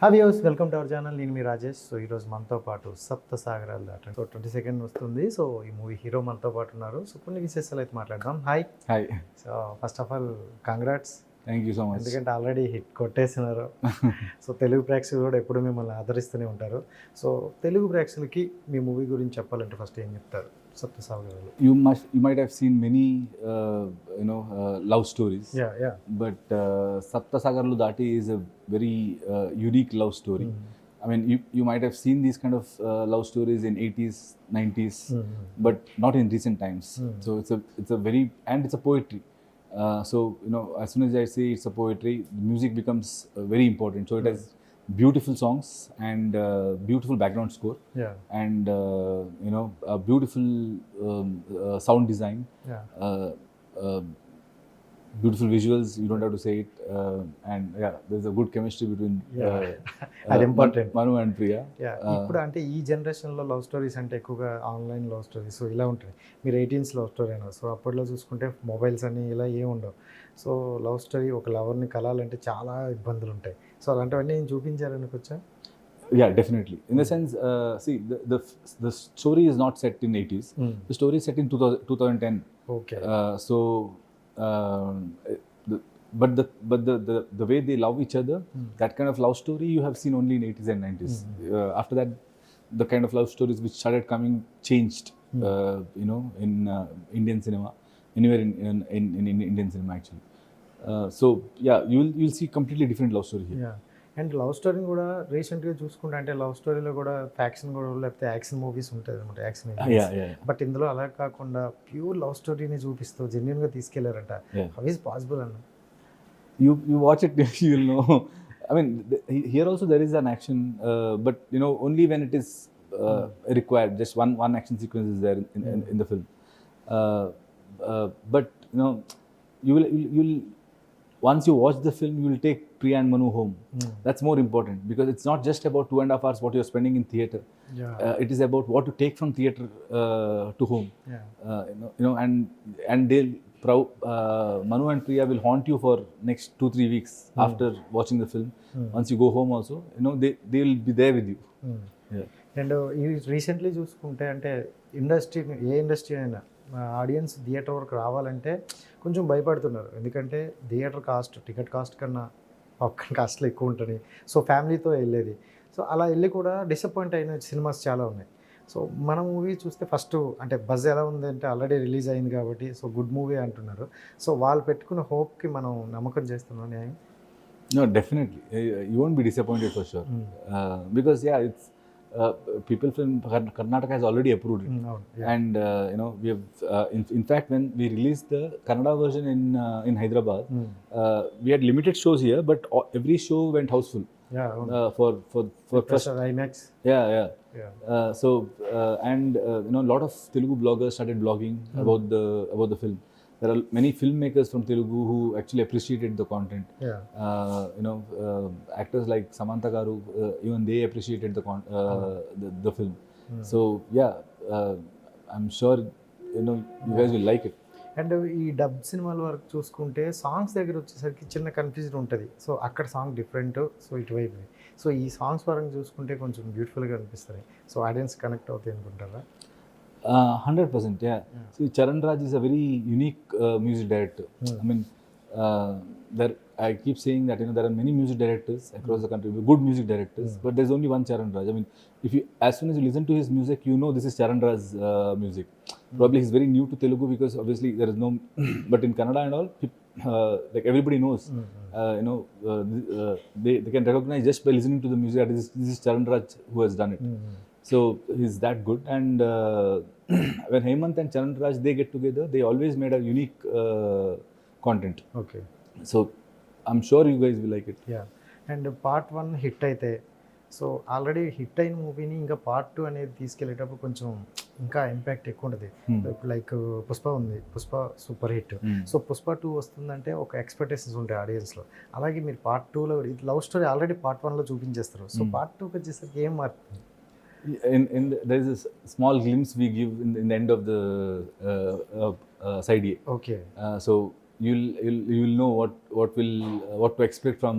Hi viewers, welcome to our channel. నేను మీ Rajesh. So ఈరోజు మనతో పాటు సప్త సాగరాలు దాటి సో 22nd వస్తుంది. సో ఈ మూవీ హీరో మనతో పాటు ఉన్నారు. సో కొన్ని విశేషాలు అయితే మాట్లాడదాం. Hi. So first of all congrats. Thank you so much. ఎందుకంటే ఆల్రెడీ హిట్ కొట్టేసినారు. సో తెలుగు ప్రేక్షకులు కూడా ఎప్పుడు మిమ్మల్ని ఆదరిస్తూనే ఉంటారు. సో తెలుగు ప్రేక్షకులకి మీ మూవీ గురించి చెప్పాలంటే ఫస్ట్ ఏం చెప్తారు? సప్త సాగరాలు. You might have seen many love stories. Yeah. But Sapta Sagaralu Dhati is a very unique love story. I mean, you might have seen these kind of love stories in 80s, 90s, but not in recent times. So it's a very, and it's a poetry. So as soon as I say it's a poetry, the music becomes very important. So it has beautiful songs and beautiful background score. Yeah. And a beautiful sound design. Yeah. Beautiful visuals, you don't have to say it. And yeah, there's a good chemistry between అది important. Manu and Priya. ఇప్పుడు అంటే ఈ జనరేషన్లో love stories అంటే ఎక్కువగా online love stories so ఇలా ఉంటాయి. మీరు 18s లవ్ స్టోరీ అయినా సో అప్పట్లో చూసుకుంటే మొబైల్స్ అని ఇలా ఏమి ఉండవు. సో లవ్ స్టోరీ ఒక లవర్ని కలాలంటే చాలా ఇబ్బందులు ఉంటాయి. సో అలాంటివన్నీ నేను చూపించారనుకోవచ్చా? Yeah, definitely. In the sense, see, the story is not set in 80s. The story is set in 2010. Okay. But the way they love each other, that kind of love story you have seen only in 80s and 90s. After that, the kind of love stories which started coming changed. In Indian cinema, anywhere in Indian cinema actually. So yeah, you'll see completely different love story here. Yeah. And love స్టోరీని కూడా రీసెంట్గా చూసుకుంటే అంటే love స్టోరీలో కూడా faction కూడా లేకపోతే action movies ఉంటుంది అనమాట. యాక్షన్ బట్ ఇందులో అలా కాకుండా ప్యూర్ లవ్ స్టోరీని చూపిస్తూ జెన్యున్గా తీసుకెళ్లారంట. హౌ ఈజ్ పాసిబుల్ అన్న? You watch it, you'll know. I mean, here also there is an action, but only when it is required. Just one action sequence is there in the film. But you'll once you watch the film, you will take Priya and Manu home. That's more important because it's not just about 2.5 hours what you're spending in theatre. It is about what you take from theatre to home. And they'll Manu and Priya will haunt you for next 2-3 weeks after watching the film. Once you go home also, they will be there with you. And ఈ recently చూసుకుంటే అంటే ఏ industry అయినా audience theatre వరకు రావాలంటే కొంచెం భయపడుతున్నారు. ఎందుకంటే theatre cost ticket cost కన్నా పాప్కార్న్ కాస్ట్లో ఎక్కువ ఉంటుంది. సో ఫ్యామిలీతో వెళ్ళేది. సో అలా వెళ్ళి కూడా డిసప్పాయింట్ అయిన సినిమాస్ చాలా ఉన్నాయి. సో మన మూవీ చూస్తే ఫస్ట్ అంటే బజ్ ఎలా ఉందంటే ఆల్రెడీ రిలీజ్ అయింది కాబట్టి సో గుడ్ మూవీ అంటున్నారు. సో వాళ్ళు పెట్టుకున్న హోప్కి మనం నమ్మకం చేస్తున్నాం న్యాయం? No, definitely. You won't be disappointed for sure. Because it's people from Karnataka has already approved it. And we have in fact when we released the Kannada version in Hyderabad, we had limited shows here, but every show went houseful. For first IMAX. So and lot of Telugu bloggers started blogging about the film. There are many filmmakers from Telugu who actually appreciated the content. Actors like Samantha Garu, even they appreciated the film. So I'm sure you guys will like it. And ఈ dub సినిమాల వరకు చూసుకుంటే songs దగ్గర వచ్చేసరికి చిన్న confusion ఉంటుంది. So అక్కడ song different, so ఇటువైపు. సో ఈ సాంగ్స్ పరంగా చూసుకుంటే కొంచెం బ్యూటిఫుల్గా అనిపిస్తాయి. సో ఆడియన్స్ కనెక్ట్ అవుతాయి అనుకుంటారా? 100%, yeah. See, Charan Raj is a very unique music director. I mean, I keep saying that there are many music directors across the country, good music directors, but there's only one Charan Raj. I mean, as soon as you listen to his music, this is Charan Raj's music. Probably he's very new to Telugu because obviously there is no, but in Kannada and all, like everybody knows, they can recognize just by listening to the music that this is Charan Raj who has done it. So he's that good, and when Hemant and Charan Raj they get together, they always made a unique content. Okay. So I'm sure you guys will like it. And part 1 hit అయితే so already hit అయిన మూవీని ఇంకా part 2 అనేది తీసుకెళ్ళేటప్పుడు కొంచెం ఇంకా impact ఎక్కువ ఉంటుంది. Like Pushpa ఉంది, Pushpa super hit. So Pushpa 2 వస్తుందంటే ఒక ఎక్స్పెక్టేషన్స్ ఉంటాయి ఆడియన్స్లో. అలాగే మీరు part 2లో లవ్ స్టోరీ ఆల్రెడీ part 1లో చూపించేస్తారు. సో part 2కి వచ్చేసరికి ఏం మారుతుంది? There is a small glimpse we give in the end of the side A. Okay. So you'll know what to expect from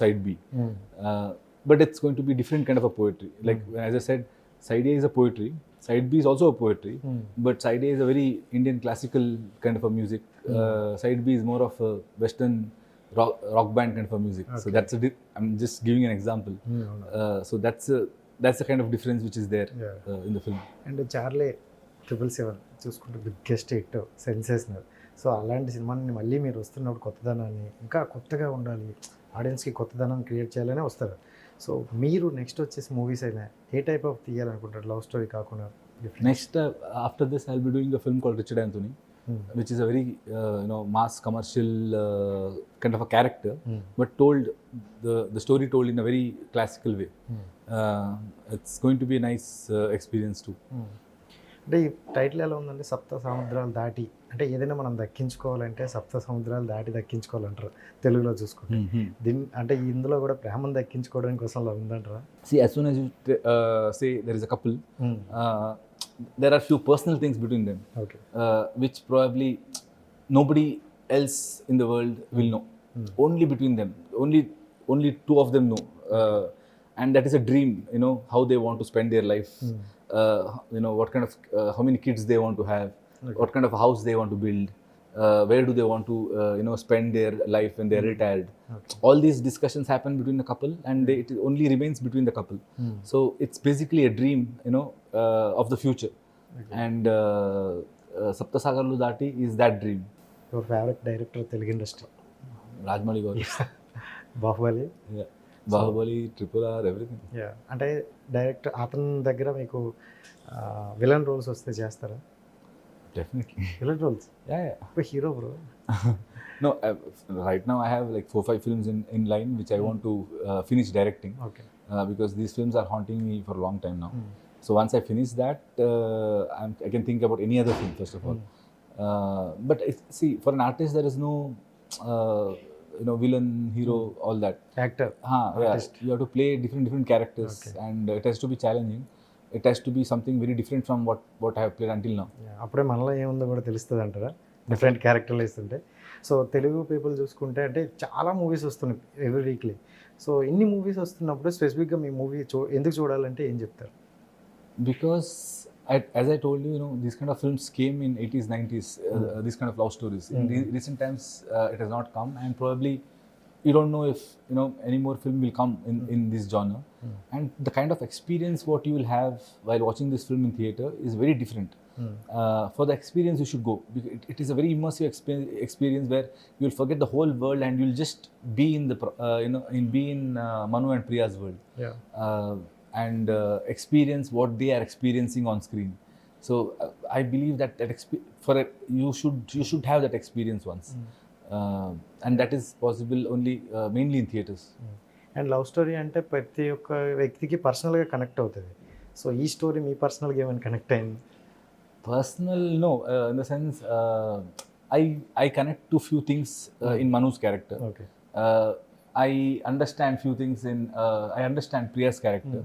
side B. But it's going to be different kind of a poetry. Like as I said, side A is a poetry, side B is also a poetry, but side A is a very Indian classical kind of a music. Side B is more of a Western rock band kind of a music. So that's I'm just giving an example. So that's the kind of difference which is there in the film. And Charlie 777 చూసుకుంటే biggest hit sensational. So అలాంటి సినిమాని మళ్ళీ మీరు వస్తున్నప్పుడు కొత్తదనాన్ని ఇంకా కొత్తగా ఉండాలి, ఆడియన్స్కి కొత్తదనాన్ని క్రియేట్ చేయాలనే వస్తారు. సో మీరు నెక్స్ట్ వచ్చేసి మూవీస్ అయినా ఏ టైప్ ఆఫ్ తీయాలనుకుంటారు, లవ్ స్టోరీ కాకుండా? Next, after this, I'll be doing a film called Richard Anthony, which is a very mass commercial kind of a character, but told the story told in a very classical way. It's going to be a nice experience too. అంటే ఈ title ఎలా ఉందంటే సప్త సముద్రాలు దాటి, అంటే ఏదైనా మనం దక్కించుకోవాలంటే సప్త సముద్రాలు దాటి దక్కించుకోవాలంటారు తెలుగులో చూసుకుంటే. దీన్ని అంటే ఇందులో కూడా ప్రేమను దక్కించుకోవడానికి కోసం అలా ఉందంటారా? See, as soon as you say there is a couple, there are few personal things between them, which probably nobody else in the world will know. Only between them, only two of them know, and that is a dream. How they want to spend their life. What kind of how many kids they want to have, what kind of house they want to build, where do they want to spend their life when they're retired. All these discussions happen between the couple, and it only remains between the couple. So it's basically a dream of the future. And Sapta Sagaralu Dhati is that dream. Your favorite director Telugu industry? Rajmouli garu. Baahubali. Baahubali, triple R, everything. అంటే director అతని దగ్గర మీకు villain roles వస్తే చేస్తారా? Definitely villain roles. ఇప్పుడు hero bro. No, right now I have like 4-5 films in line which I want to finish directing. Because these films are haunting me for a long time now. So once I finish that, I can think about any other film first of all. But see, for an artist there is no villain, hero, all that. Actor. You have to play different characters, and it has to be challenging. It has to be something very different from what I have played until now. అప్పుడే మనలో ఏముందో కూడా తెలుస్తుంది అంటారా, different క్యారెక్టర్లు ఇస్తుంటే? So Telugu people చూసుకుంటే అంటే చాలా మూవీస్ వస్తున్నాయి ఎవ్రీ వీక్లీ. సో ఇన్ని మూవీస్ వస్తున్నప్పుడు స్పెసిఫిక్గా మీ మూవీ ఎందుకు చూడాలంటే ఏం చెప్తారు? Because as I told you, these kind of films came in 80s, 90s, these kind of love stories. In recent times, it has not come, and probably you don't know if any more film will come in this genre. And the kind of experience what you will have while watching this film in theater is very different. For the experience you should go. It is a very immersive experience where you will forget the whole world and you will just be in the Manu and Priya's world. And experience what they are experiencing on screen. So I believe that you should have that experience once. And that is possible only mainly in theaters. And love story అంటే ప్రతి ఒక్క వ్యక్తికి పర్సనల్గా connect అవుతుంది. So ఈ story మీ పర్సనల్గా ఏమైనా connect అయింది? Personal, no. In the sense, I connect to few things in Manu's character. I understand few things I understand Priya's character.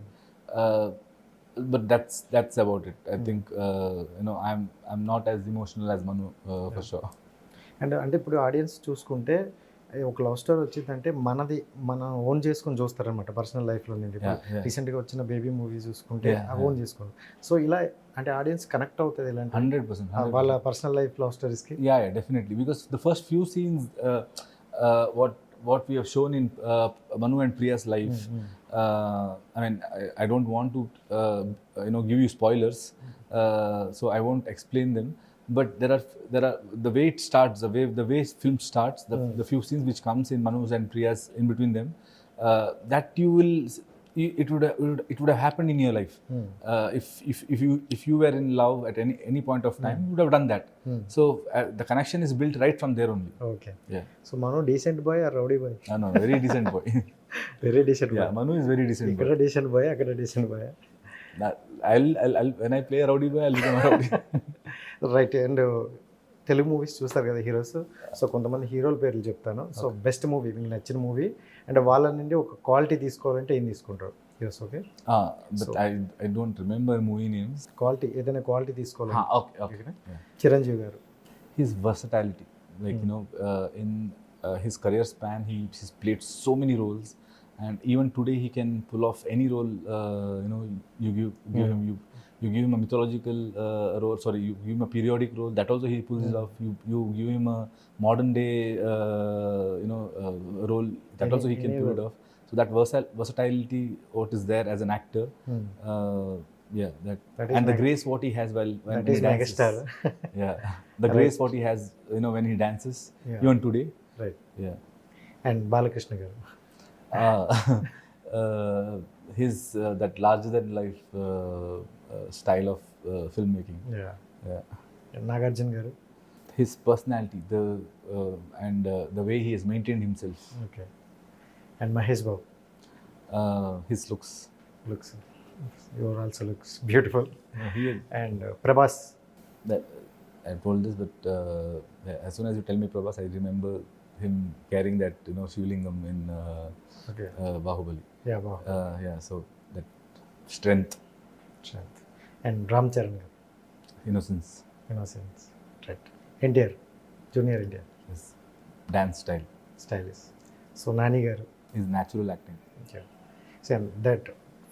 But that's about it. I think I'm not as emotional as Manu for sure. And అంటే ఇప్పుడు audience చూసుకుంటే ఒక love story వచ్చిందంటే మన own చేసుకొని చూస్తారనమాట personal లైఫ్లో. నేను రీసెంట్గా వచ్చిన బేబీ మూవీ చూసుకుంటే ఓన్ చేసుకోండి. సో ఇలా అంటే ఆడియన్స్ కనెక్ట్ అవుతుంది ఇలాంటి 100% వాళ్ళ పర్సనల్ లైఫ్ లవ్ స్టోరీస్కి. Definitely, because the first few scenes what we have shown in Manu and Priya's life, I mean, I don't want to give you spoilers, so I won't explain them. But there are the way it starts, the way film starts, the few scenes which comes in Manu's and Priya's in between them, that it would have happened in your life. If you were in love at any point of time, you would have done that. So the connection is built right from there only. So Manu decent boy or rowdy boy? No, very decent boy. Very decent boy. Manu is very decent boy. Ikkada decent boy, akkada decent boy. I'll when I play a rowdy boy, I'll become a rowdy. Right. And Telugu movies చూస్తారు కదా heroes. So కొంతమంది హీరోల పేర్లు చెప్తాను. So best movie, మీకు నచ్చిన movie, and వాళ్ళ నుండి ఒక క్వాలిటీ తీసుకోవాలంటే ఏం తీసుకుంటారు heroes? But I don't remember movie names. Quality, ఏదైనా క్వాలిటీ తీసుకోవాలి. Okay. చిరంజీవి గారు. His versatility. Like in his career span, he's played so many roles, and even today he can pull off any role. You give him you give him a mythological role. Sorry, you give him a periodic role. That also he pulls it off. You give him a modern day role. That also he can pull it off. So that versatility, what is there as an actor, that is and the grace what he has when that he is dances. megastar. The grace what he has, when he dances, even today. Right. Yeah. And Balakrishna garu. His that larger than life style of filmmaking. Yeah. And Nagarjuna garu. His personality, the way he has maintained himself. Okay. And Mahesh Babu. His looks. You also looks beautiful. He And Prabhas. That I told this, but as soon as you tell me Prabhas, I remember him carrying that Shivlingam in Bahubali. Wow. So that strength. And Ram Charan garu. Innocence. Right. NTR, junior NTR. His dance style. Stylish. So Nani garu. His natural acting. So that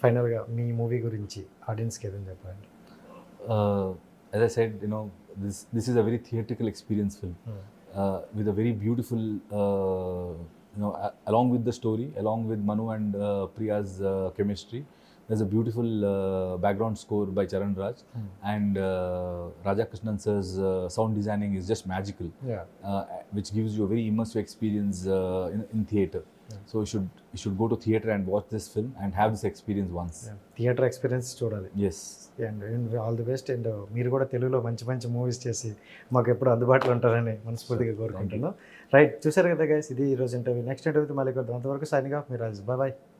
ఫైనల్గా మీ movie గురించి ఆడియన్స్కి ఏదైనా చెప్పండి. As I said, this is a very theatrical experience film with a very beautiful, along with the story, along with Manu and Priya's chemistry. There's a beautiful background score by Charan Raj, and Raja Krishnan sir's sound designing is just magical, which gives you a very immersive experience in theatre. So you should go to theatre and watch this film and have this experience once. Theatre experience చూడాలి. Yes. And all the best. And మీరు కూడా తెలుగులో మంచి మంచి movies చేసి మాకు ఎప్పుడు అందుబాటులో ఉంటారని మనస్ఫూర్తిగా కోరుకుంటున్నాను. రైట్, చూసారు కదా గైస్, ఇది ఈరోజు ఇంటర్వ్యూ. నెక్స్ట్ ఇంటర్వ్యూతో మళ్ళీ కొద్దాం. అంతవరకు సైనింగ్ ఆఫ్. మీరు బాయ్.